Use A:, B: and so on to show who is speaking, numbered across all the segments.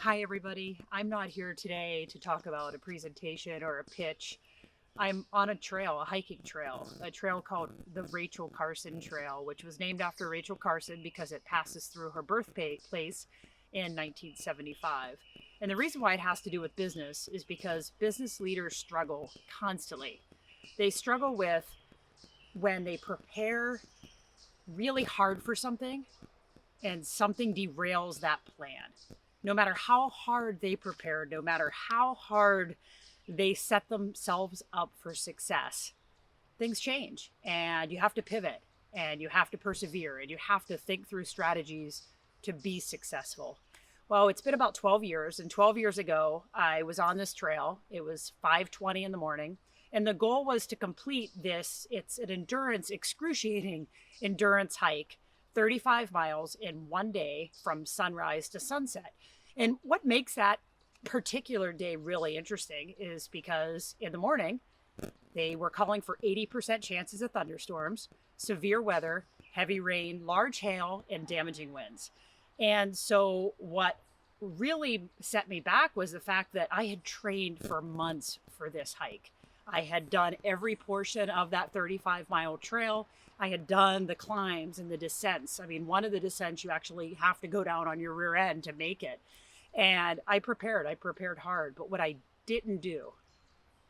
A: Hi, everybody. I'm not here today to talk about a presentation or a pitch. I'm on a trail, a hiking trail, a trail called the Rachel Carson Trail, which was named after Rachel Carson because it passes through her birthplace in 1975. And the reason why it has to do with business is because business leaders struggle constantly. They struggle with when they prepare really hard for something and something derails that plan. No matter how hard they prepare, no matter how hard they set themselves up for success, things change and you have to pivot and you have to persevere and you have to think through strategies to be successful. Well, it's been about 12 years, and 12 years ago, I was on this trail. It was 5:20 in the morning, and the goal was to complete this. It's an excruciating endurance hike, 35 miles in one day from sunrise to sunset. And what makes that particular day really interesting is because in the morning, they were calling for 80% chances of thunderstorms, severe weather, heavy rain, large hail, and damaging winds. And so, what really set me back was the fact that I had trained for months for this hike. I had done every portion of that 35-mile trail. I had done the climbs and the descents. I mean, one of the descents, you actually have to go down on your rear end to make it. And I prepared hard. But what I didn't do,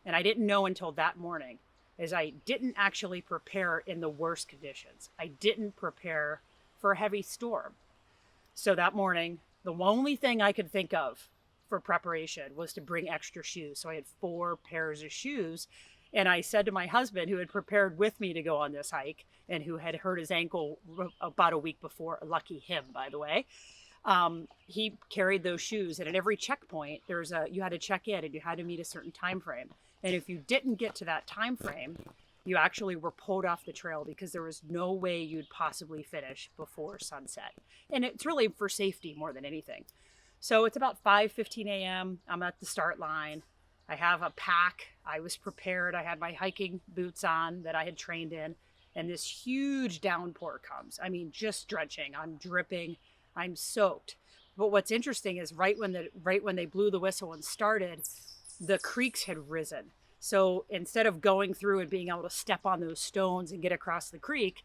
A: and I didn't know until that morning, is I didn't actually prepare in the worst conditions. I didn't prepare for a heavy storm. So that morning, the only thing I could think of for preparation was to bring extra shoes. So I had 4 pairs of shoes. And I said to my husband, who had prepared with me to go on this hike and who had hurt his ankle about a week before, lucky him, by the way, he carried those shoes. And at every checkpoint, you had to check in and you had to meet a certain time frame. And if you didn't get to that time frame, you actually were pulled off the trail because there was no way you'd possibly finish before sunset. And it's really for safety more than anything. So it's about 5:15 a.m. I'm at the start line. I have a pack. I was prepared. I had my hiking boots on that I had trained in. And this huge downpour comes. I mean, just drenching. I'm dripping. I'm soaked. But what's interesting is right when they blew the whistle and started, the creeks had risen. So instead of going through and being able to step on those stones and get across the creek,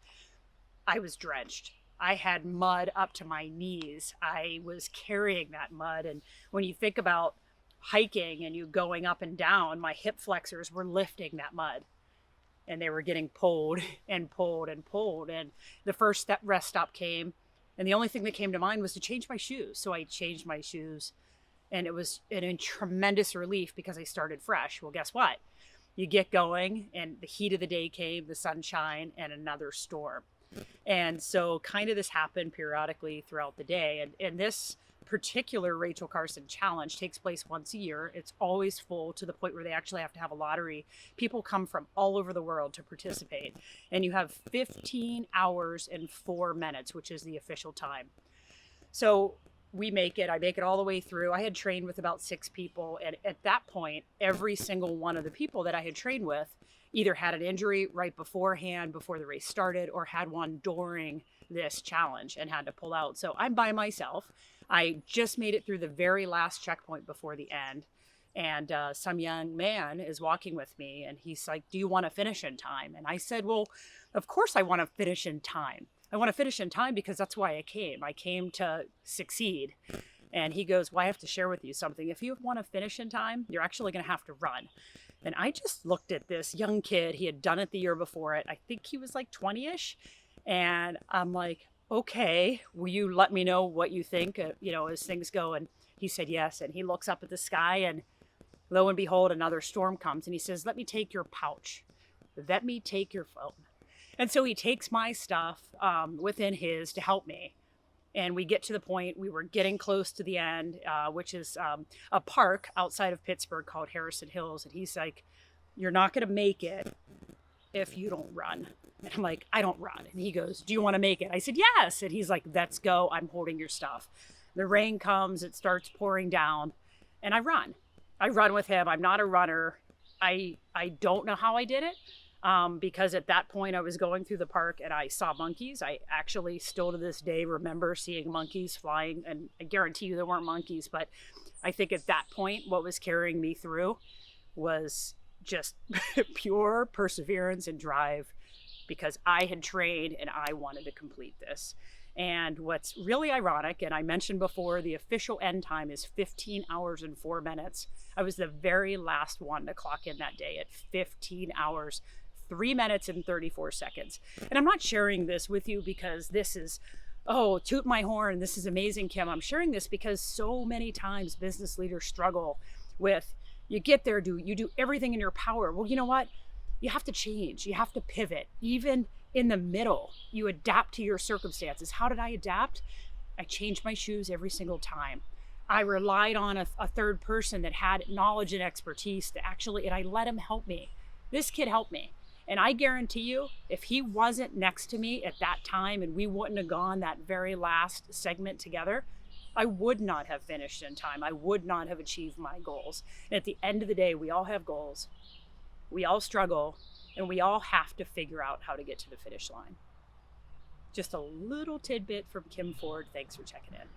A: I was drenched. I had mud up to my knees. I was carrying that mud. And when you think about hiking and you going up and down, my hip flexors were lifting that mud. And they were getting pulled and pulled and pulled. And the first rest stop came. And the only thing that came to mind was to change my shoes. So I changed my shoes. And it was a tremendous relief because I started fresh. Well, guess what? You get going and the heat of the day came, the sunshine, and another storm. And so kind of this happened periodically throughout the day. And this particular Rachel Carson challenge takes place once a year. It's always full to the point where they actually have to have a lottery. People come from all over the world to participate. And you have 15 hours and 4 minutes, which is the official time. So I make it all the way through. I had trained with about 6 people. And at that point, every single one of the people that I had trained with either had an injury right beforehand, before the race started, or had one during this challenge and had to pull out. So I'm by myself. I just made it through the very last checkpoint before the end. And some young man is walking with me and he's like, "Do you want to finish in time?" And I said, "Well, of course I want to finish in time. I want to finish in time because that's why I came. I came to succeed." And he goes, "Well, I have to share with you something. If you want to finish in time, you're actually going to have to run." And I just looked at this young kid. He had done it the year before it. I think he was like 20-ish. And I'm like, "Okay, will you let me know what you think, as things go?" And he said yes. And he looks up at the sky and lo and behold, another storm comes. And he says, "Let me take your pouch. Let me take your phone." And so he takes my stuff within his to help me. And we get to the point, we were getting close to the end, which is a park outside of Pittsburgh called Harrison Hills. And he's like, "You're not going to make it if you don't run." And I'm like, "I don't run." And he goes, "Do you want to make it?" I said, "Yes." And he's like, "Let's go. I'm holding your stuff." The rain comes, it starts pouring down, and I run. I run with him. I'm not a runner. I don't know how I did it. because at that point I was going through the park and I saw monkeys. I actually still to this day remember seeing monkeys flying, and I guarantee you there weren't monkeys, but I think at that point what was carrying me through was just pure perseverance and drive, because I had trained and I wanted to complete this. And what's really ironic, and I mentioned before, the official end time is 15 hours and 4 minutes. I was the very last one to clock in that day at 15 hours, 3 minutes and 34 seconds. And I'm not sharing this with you because this is, oh, toot my horn, this is amazing, Kim. I'm sharing this because so many times business leaders struggle with, you get there, you do everything in your power. Well, you know what? You have to change. You have to pivot. Even in the middle, you adapt to your circumstances. How did I adapt? I changed my shoes every single time. I relied on a third person that had knowledge and expertise to actually, and I let him help me. This kid helped me. And I guarantee you, if he wasn't next to me at that time and we wouldn't have gone that very last segment together, I would not have finished in time. I would not have achieved my goals. And at the end of the day, we all have goals. We all struggle, and we all have to figure out how to get to the finish line. Just a little tidbit from Kim Ford. Thanks for checking in.